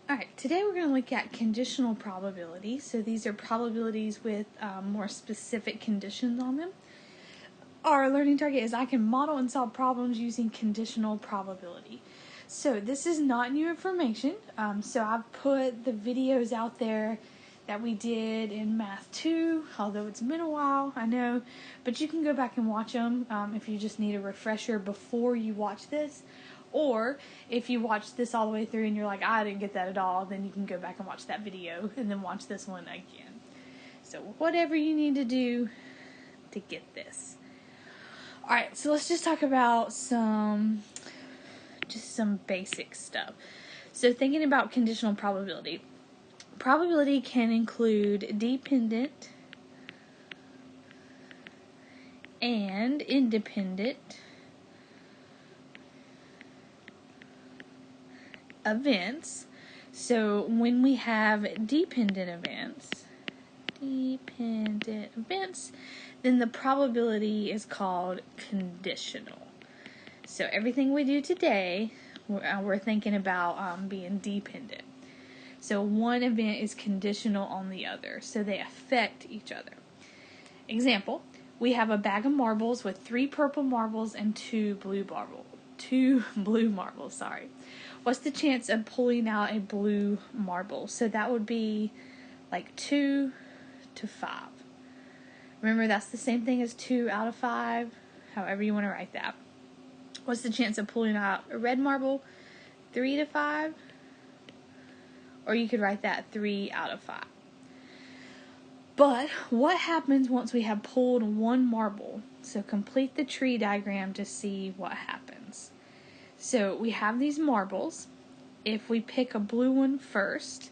Alright, today we're going to look at conditional probability. So these are probabilities with more specific conditions on them. Our learning target is I can model and solve problems using conditional probability. So this is not new information. So I've put the videos out there that we did in Math 2, although it's been a while, I know. But you can go back and watch them if you just need a refresher before you watch this. Or if you watch this all the way through and you're like, I didn't get that at all, then you can go back and watch that video and then watch this one again. So whatever you need to do to get this. Alright, so let's just talk about some basic stuff. So thinking about conditional probability. Probability can include dependent and independent events. So when we have dependent events, then the probability is called conditional. So everything we do today, we're thinking about being dependent. So one event is conditional on the other, so they affect each other. Example, we have a bag of marbles with 3 purple marbles and 2 blue marbles. What's the chance of pulling out a blue marble? So that would be like 2 to 5. Remember, that's the same thing as 2 out of 5, however you want to write that. What's the chance of pulling out a red marble? 3 to 5. Or you could write that 3 out of 5. But what happens once we have pulled one marble? So complete the tree diagram to see what happens. So we have these marbles. If we pick a blue one first,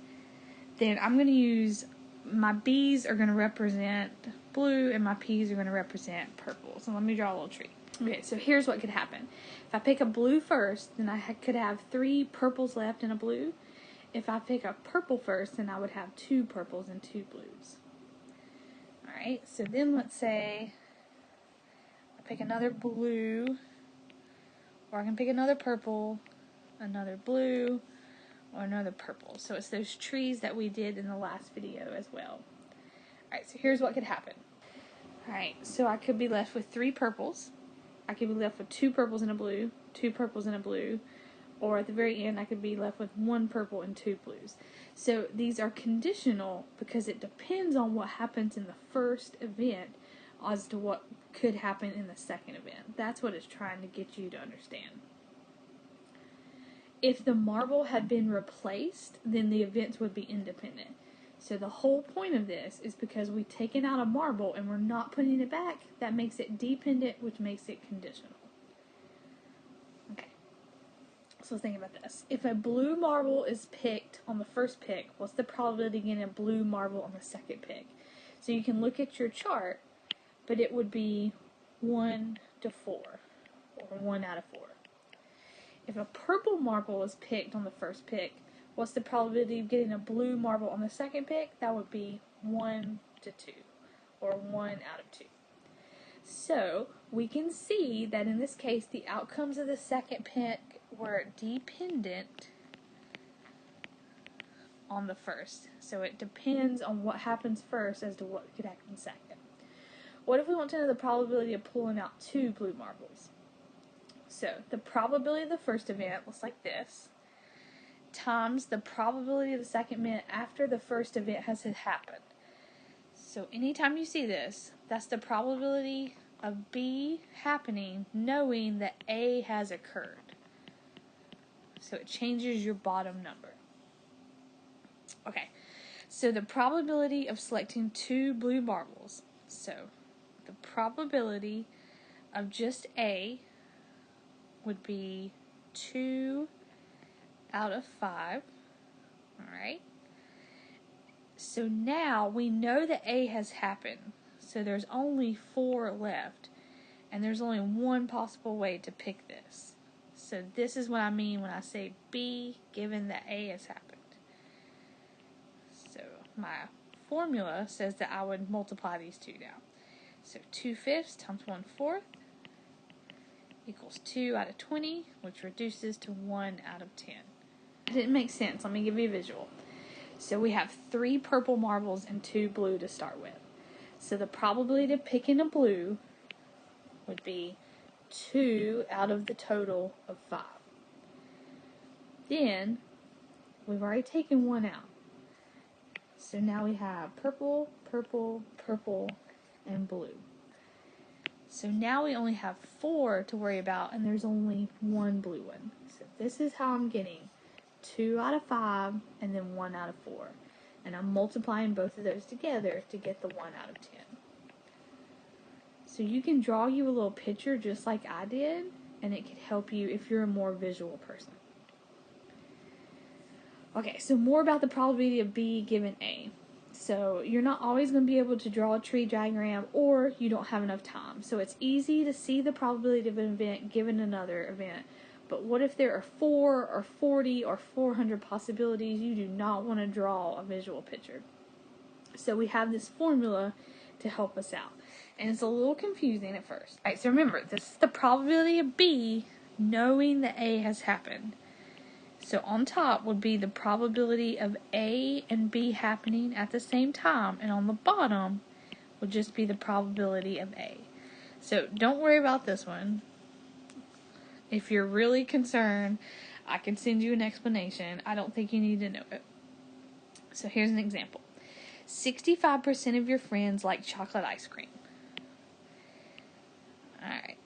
then I'm going to use, my B's are going to represent blue and my P's are going to represent purple. So let me draw a little tree. Okay, so here's what could happen. If I pick a blue first, then I could have 3 purples left and a blue. If I pick a purple first, then I would have 2 purples and 2 blues. Alright, so then let's say I pick another blue, or I can pick another purple, another blue, or another purple. So it's those trees that we did in the last video as well. Alright, so here's what could happen. Alright, so I could be left with 3 purples. I could be left with 2 purples and a blue, 2 purples and a blue, or at the very end I could be left with 1 purple and 2 blues. So these are conditional because it depends on what happens in the first event as to what could happen in the second event. That's what it's trying to get you to understand. If the marble had been replaced, then the events would be independent. So the whole point of this is because we've taken out a marble and we're not putting it back, that makes it dependent, which makes it conditional. Okay. So let's think about this. If a blue marble is picked on the first pick, what's the probability of getting a blue marble on the second pick? So you can look at your chart, but it would be 1 to 4, or 1 out of 4. If a purple marble is picked on the first pick, what's the probability of getting a blue marble on the second pick? That would be 1 to 2, or 1 out of 2. So we can see that in this case, the outcomes of the second pick were dependent on the first. So it depends on what happens first as to what could happen second. What if we want to know the probability of pulling out 2 blue marbles? So the probability of the first event looks like this, times the probability of the second event after the first event has happened. So anytime you see this, that's the probability of B happening knowing that A has occurred. So it changes your bottom number. Okay, so the probability of selecting 2 blue marbles. So the probability of just A would be 2 out of 5. Alright. So now we know that A has happened. So there's only 4 left. And there's only one possible way to pick this. So this is what I mean when I say B, given that A has happened. So my formula says that I would multiply these two down. So 2/5 times 1/4 equals 2 out of 20, which reduces to 1 out of 10. It didn't make sense. Let me give you a visual. So we have 3 purple marbles and 2 blue to start with. So the probability of picking a blue would be 2 out of the total of 5. Then, we've already taken 1 out. So now we have purple, purple, purple, and blue. So now we only have 4 to worry about, and there's only 1 blue one. So this is how I'm getting 2 out of 5, and then 1 out of 4. And I'm multiplying both of those together to get the 1 out of 10. So you can draw you a little picture just like I did, and it could help you if you're a more visual person. Okay, so more about the probability of B given A. So you're not always going to be able to draw a tree diagram, or you don't have enough time. So it's easy to see the probability of an event given another event. But what if there are 4 or 40 or 400 possibilities? You do not want to draw a visual picture. So we have this formula to help us out. And it's a little confusing at first. Alright, so remember, this is the probability of B knowing that A has happened. So on top would be the probability of A and B happening at the same time. And on the bottom would just be the probability of A. So don't worry about this one. If you're really concerned, I can send you an explanation. I don't think you need to know it. So here's an example. 65% of your friends like chocolate ice cream. Alright.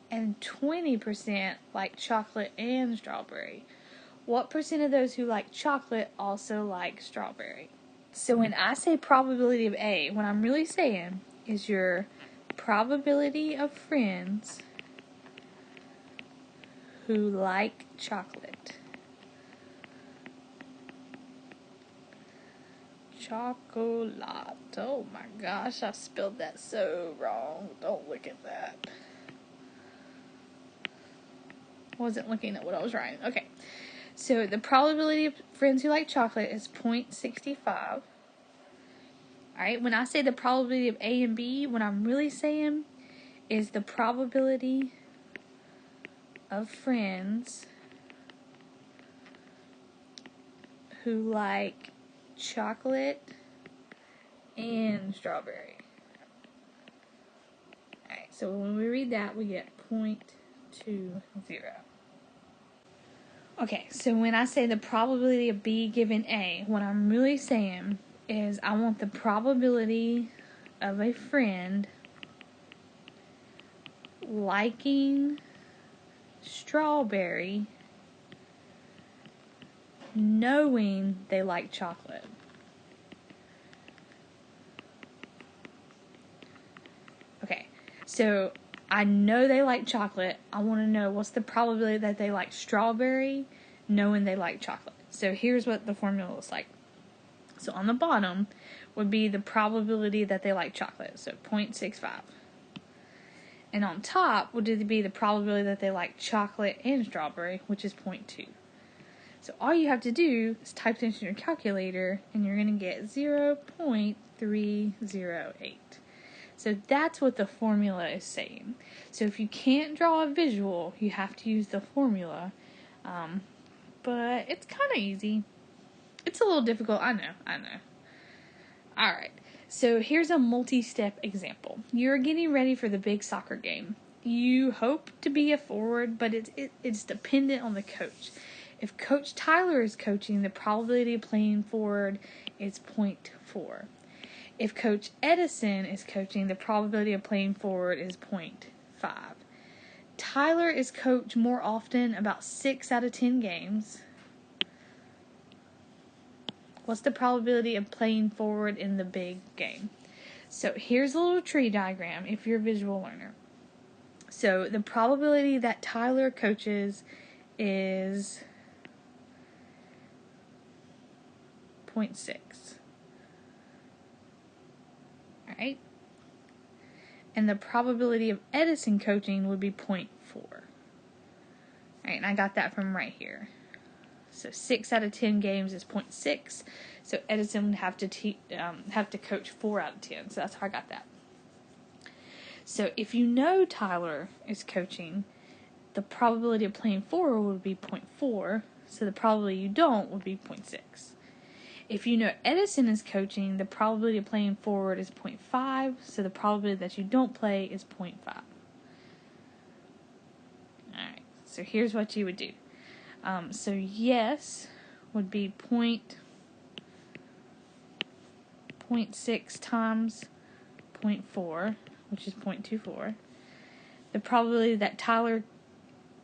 And 20% like chocolate and strawberry. What percent of those who like chocolate also like strawberry? So when I say probability of A, what I'm really saying is your probability of friends who like chocolate. Chocolate. Oh my gosh, I spelled that so wrong. Don't look at that. Wasn't looking at what I was writing. Okay. So the probability of friends who like chocolate is 0.65. Alright, when I say the probability of A and B, what I'm really saying is the probability of friends who like chocolate and strawberry. Alright, so when we read that, we get 0.20. Okay, so when I say the probability of B given A, what I'm really saying is I want the probability of a friend liking strawberry knowing they like chocolate. Okay, so I know they like chocolate. I want to know what's the probability that they like strawberry knowing they like chocolate. So here's what the formula looks like. So on the bottom would be the probability that they like chocolate, so 0.65. And on top would be the probability that they like chocolate and strawberry, which is 0.2. So all you have to do is type this in your calculator, and you're going to get 0.308. So that's what the formula is saying. So if you can't draw a visual, you have to use the formula. But it's kind of easy. It's a little difficult, I know. Alright, so here's a multi-step example. You're getting ready for the big soccer game. You hope to be a forward, but it's dependent on the coach. If Coach Tyler is coaching, the probability of playing forward is 0.4. If Coach Edison is coaching, the probability of playing forward is 0.5. Tyler is coached more often, about 6 out of 10 games. What's the probability of playing forward in the big game? So here's a little tree diagram if you're a visual learner. So the probability that Tyler coaches is 0.6. Alright? And the probability of Edison coaching would be 0.4. Alright, and I got that from right here. So 6 out of 10 games is 0.6. So Edison would have to coach 4 out of 10. So that's how I got that. So if you know Tyler is coaching, the probability of playing forward would be 0.4. so the probability you don't would be 0.6. If you know Edison is coaching, the probability of playing forward is 0.5, so the probability that you don't play is 0.5. Alright, so here's what you would do. So yes would be 0.6 times 0.4, which is 0.24. The probability that Tyler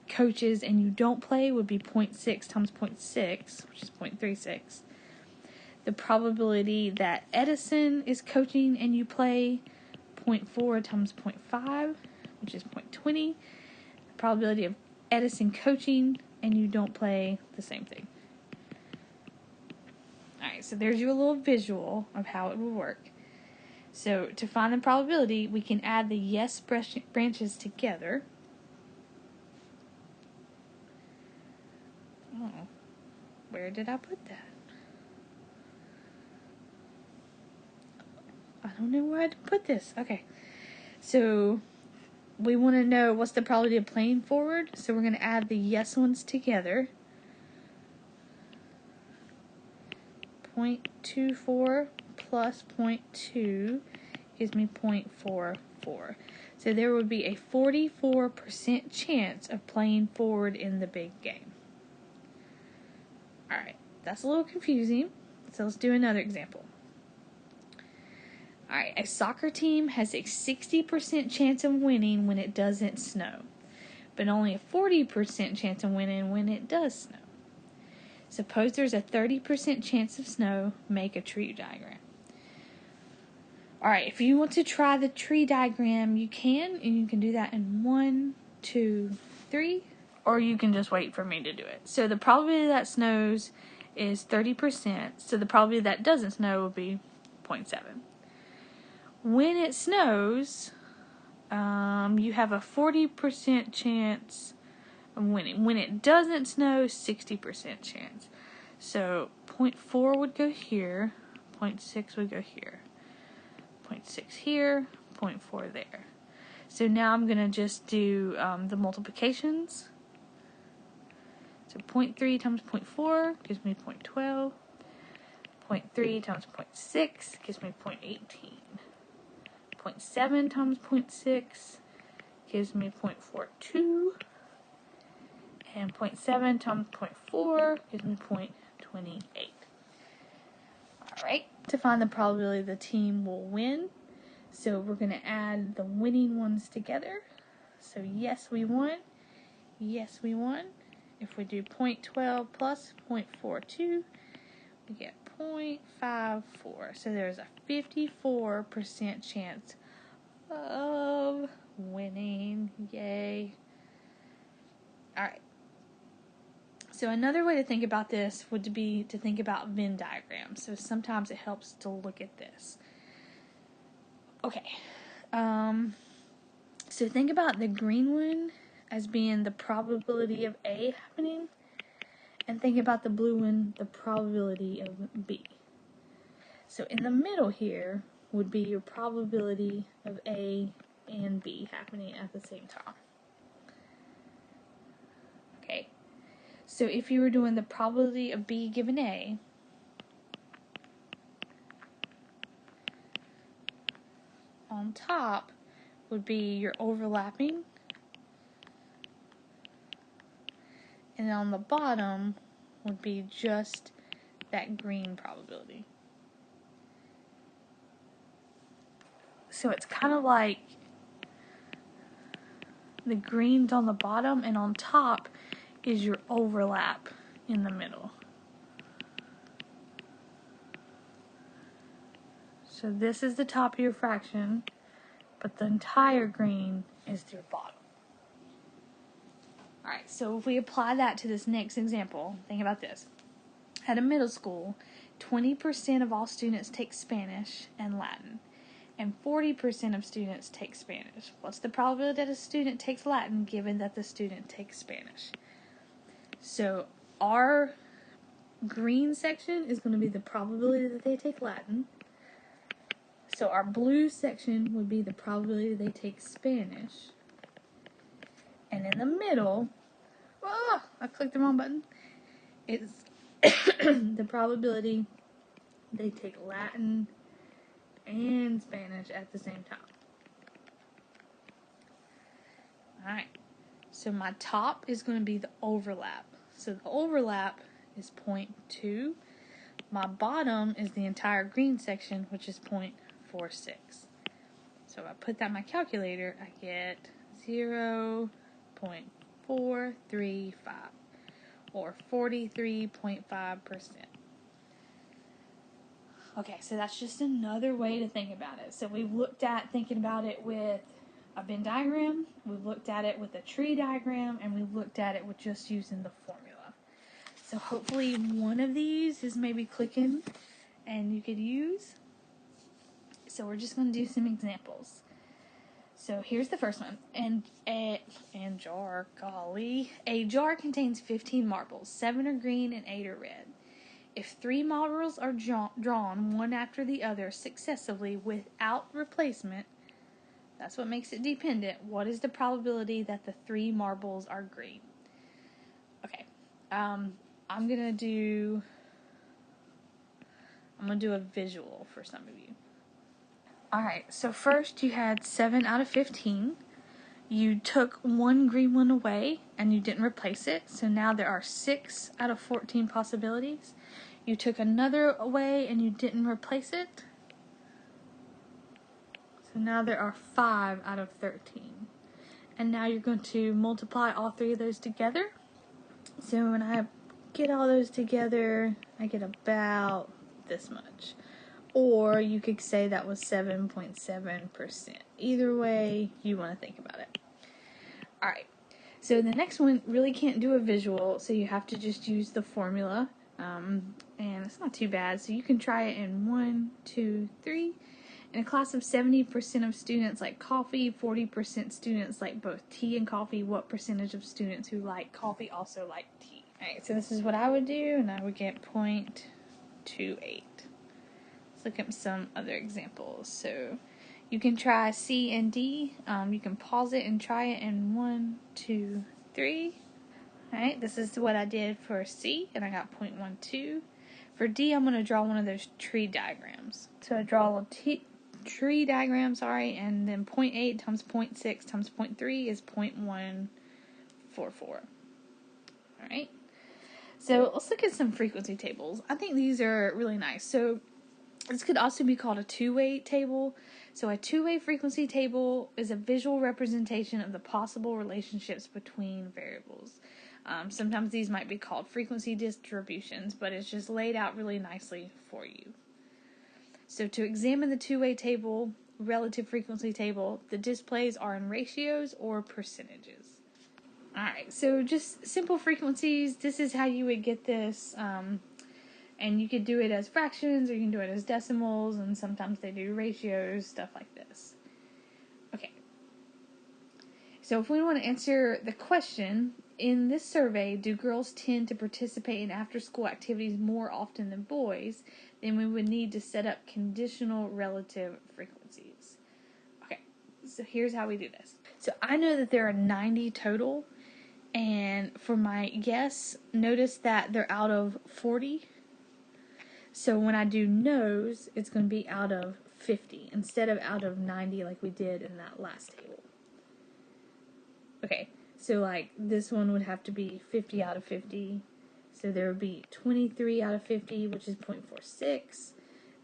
coaches and you don't play would be 0.6 times 0.6, which is 0.36. The probability that Edison is coaching and you play, 0.4 times 0.5, which is 0.20. The probability of Edison coaching and you don't play, the same thing. Alright, so there's your little visual of how it will work. So to find the probability, we can add the yes branches together. Oh, where did I put that? I don't know where I put this. Okay, so we want to know what's the probability of playing forward. So we're going to add the yes ones together. 0.24 plus 0.2 gives me 0.44. So there would be a 44% chance of playing forward in the big game. Alright, that's a little confusing. So let's do another example. Alright, a soccer team has a 60% chance of winning when it doesn't snow, but only a 40% chance of winning when it does snow. Suppose there's a 30% chance of snow, make a tree diagram. Alright, if you want to try the tree diagram, you can, and you can do that in 1, 2, 3, or you can just wait for me to do it. So the probability that snows is 30%, so the probability that doesn't snow will be 0.7. When it snows, you have a 40% chance of winning. When it doesn't snow, 60% chance. So 0.4 would go here, 0.6 would go here, 0.6 here, 0.4 there. So now I'm going to just do the multiplications. So 0.3 times 0.4 gives me 0.12. 0.3 times 0.6 gives me 0.18. 0.7 times 0.6 gives me 0.42. And 0.7 times 0.4 gives me 0.28. Alright, to find the probability the team will win, so we're going to add the winning ones together. So yes, we won. Yes, we won. If we do 0.12 plus 0.42, we get 0.54. So there's a 54% chance of winning. Yay. Alright. So another way to think about this would be to think about Venn diagrams. So sometimes it helps to look at this. Okay. So think about the green one as being the probability of A happening, and think about the blue one, the probability of B. So in the middle here would be your probability of A and B happening at the same time. Okay. So if you were doing the probability of B given A, on top would be your overlapping, and on the bottom would be just that green probability. So it's kind of like the green's on the bottom, and on top is your overlap in the middle. So this is the top of your fraction, but the entire green is your bottom. Alright, so if we apply that to this next example, think about this. At a middle school, 20% of all students take Spanish and Latin, and 40% of students take Spanish. What's the probability that a student takes Latin given that the student takes Spanish? So our green section is going to be the probability that they take Latin. So our blue section would be the probability they take Spanish. And in the middle, I clicked the wrong button. is the probability they take Latin and Spanish at the same time. Alright, so my top is going to be the overlap. So the overlap is 0.2. My bottom is the entire green section, which is 0.46. So if I put that in my calculator, I get 0.435, or 43.5%. Okay, so that's just another way to think about it. So we've looked at thinking about it with a Venn diagram, we've looked at it with a tree diagram, and we've looked at it with just using the formula. So hopefully one of these is maybe clicking and you could use. So we're just going to do some examples. So here's the first one. A jar contains 15 marbles. 7 are green and 8 are red. If 3 marbles are drawn one after the other successively without replacement, that's what makes it dependent. What is the probability that the 3 marbles are green? Okay. I'm gonna do a visual for some of you. Alright, so first you had 7 out of 15. You took one green one away and you didn't replace it. So now there are 6 out of 14 possibilities. You took another away and you didn't replace it. So now there are 5 out of 13. And now you're going to multiply all 3 of those together. So when I get all those together, I get about this much. Or you could say that was 7.7%. Either way you want to think about it. Alright, so the next one really can't do a visual, so you have to just use the formula. And it's not too bad, so you can try it in 1, 2, 3. In a class of 70% of students like coffee, 40% students like both tea and coffee. What percentage of students who like coffee also like tea? Alright, so this is what I would do, and I would get 0.28. Let's look at some other examples. So you can try C and D. You can pause it and try it in 1, 2, 3. Alright, this is what I did for C, and I got 0.12. For D, I'm going to draw one of those tree diagrams. So I draw a tree diagram, and then 0.8 times 0.6 times 0.3 is 0.144. Alright, so let's look at some frequency tables. I think these are really nice. So this could also be called a two-way table. So a two-way frequency table is a visual representation of the possible relationships between variables. Sometimes these might be called frequency distributions, but it's just laid out really nicely for you. So to examine the two-way table, relative frequency table, the displays are in ratios or percentages. Alright, so just simple frequencies. This is how you would get this. And you could do it as fractions, or you can do it as decimals, and sometimes they do ratios, stuff like this. Okay. So if we want to answer the question, in this survey, do girls tend to participate in after-school activities more often than boys? Then we would need to set up conditional relative frequencies. Okay, so here's how we do this. So I know that there are 90 total, and for my guess, notice that they're out of 40. So when I do no's, it's going to be out of 50 instead of out of 90 like we did in that last table. Okay, so like this one would have to be 50 out of 50. So there would be 23 out of 50, which is 0.46.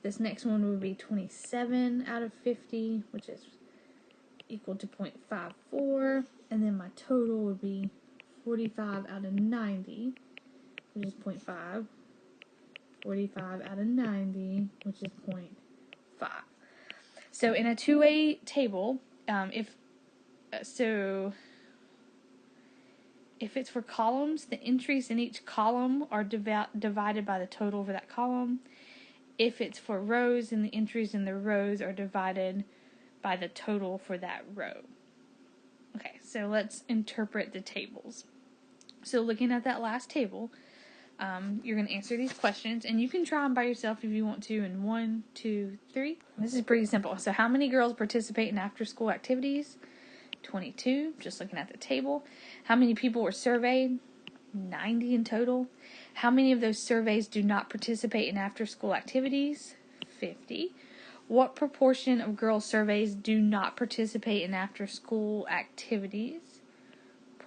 This next one would be 27 out of 50, which is equal to 0.54. And then my total would be 45 out of 90, which is 0.5. 45 out of 90, which is 0.5. So in a two-way table, if it's for columns, the entries in each column are divided by the total for that column. If it's for rows, then the entries in the rows are divided by the total for that row. Okay, so let's interpret the tables. So looking at that last table, you're going to answer these questions, and you can try them by yourself if you want to in 1, 2, 3. This is pretty simple. So how many girls participate in after-school activities? 22, just looking at the table. How many people were surveyed? 90 in total. How many of those surveys do not participate in after-school activities? 50. What proportion of girls surveys do not participate in after-school activities?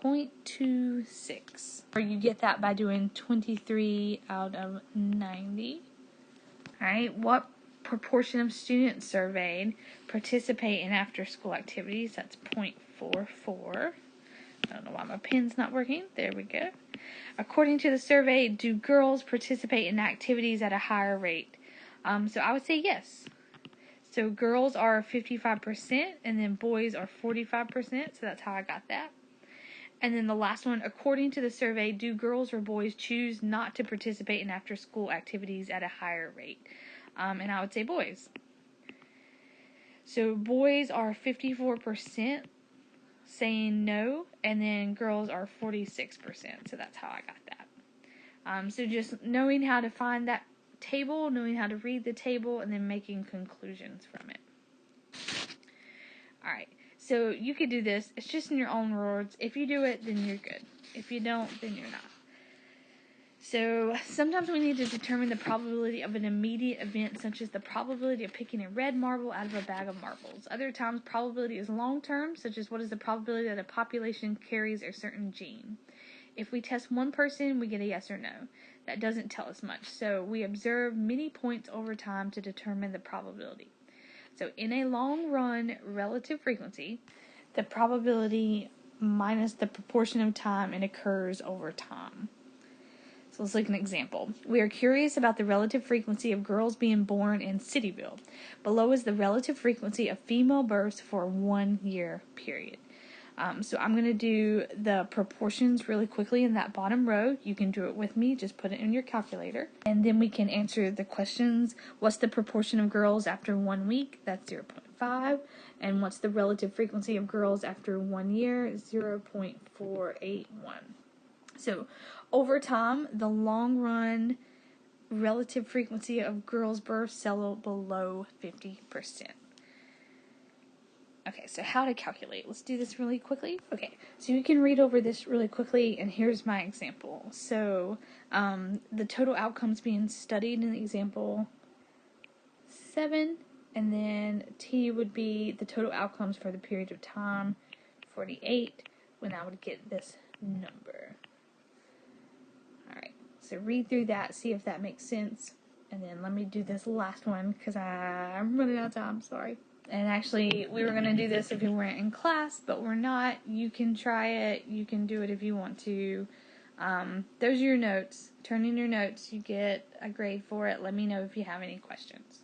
0.26. Or you get that by doing 23 out of 90. Alright, what proportion of students surveyed participate in after-school activities? That's 0.44. I don't know why my pen's not working. There we go. According to the survey, do girls participate in activities at a higher rate? So I would say yes. So girls are 55% and then boys are 45%. So that's how I got that. And then the last one, according to the survey, do girls or boys choose not to participate in after-school activities at a higher rate? And I would say boys. So boys are 54% saying no, and then girls are 46%. So that's how I got that. So just knowing how to find that table, knowing how to read the table, and then making conclusions from it. Alright, so you could do this. It's just in your own words. If you do it, then you're good. If you don't, then you're not. So sometimes we need to determine the probability of an immediate event, such as the probability of picking a red marble out of a bag of marbles. Other times, probability is long-term, such as what is the probability that a population carries a certain gene. If we test one person, we get a yes or no. That doesn't tell us much, so we observe many points over time to determine the probability. So in a long-run relative frequency, the probability minus the proportion of time it occurs over time. So let's look at an example. We are curious about the relative frequency of girls being born in Cityville. Below is the relative frequency of female births for a 1 year period. So I'm going to do the proportions really quickly in that bottom row. You can do it with me. Just put it in your calculator. And then we can answer the questions. What's the proportion of girls after 1 week? That's 0.5. And what's the relative frequency of girls after 1 year? 0.481. So over time, the long run relative frequency of girls' births settle below 50%. Okay, so how to calculate. Let's do this really quickly. Okay, so you can read over this really quickly, and here's my example. So the total outcomes being studied in the example 7, and then T would be the total outcomes for the period of time 48, when I would get this number. Alright, so read through that, see if that makes sense, and then let me do this last one, because I'm running out of time, sorry. And actually, we were going to do this if we weren't in class, but we're not. You can try it. You can do it if you want to. Those are your notes. Turn in your notes. You get a grade for it. Let me know if you have any questions.